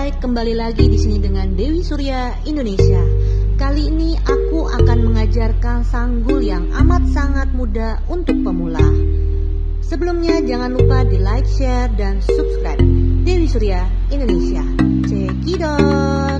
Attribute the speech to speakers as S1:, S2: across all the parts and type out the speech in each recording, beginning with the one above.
S1: Hai, kembali lagi di sini dengan Dewi Surya Indonesia. Kali ini aku akan mengajarkan sanggul yang amat sangat mudah untuk pemula. Sebelumnya jangan lupa di like, share, dan subscribe Dewi Surya Indonesia. Cekidot.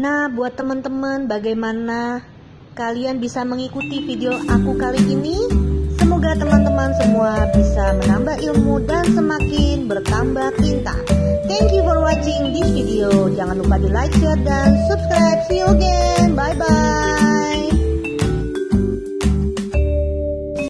S1: Nah, buat teman-teman, bagaimana kalian bisa mengikuti video aku kali ini? Semoga teman-teman semua bisa menambah ilmu dan semakin bertambah pintar. Thank you for watching this video. Jangan lupa di like, share, dan subscribe. See you again. Bye-bye.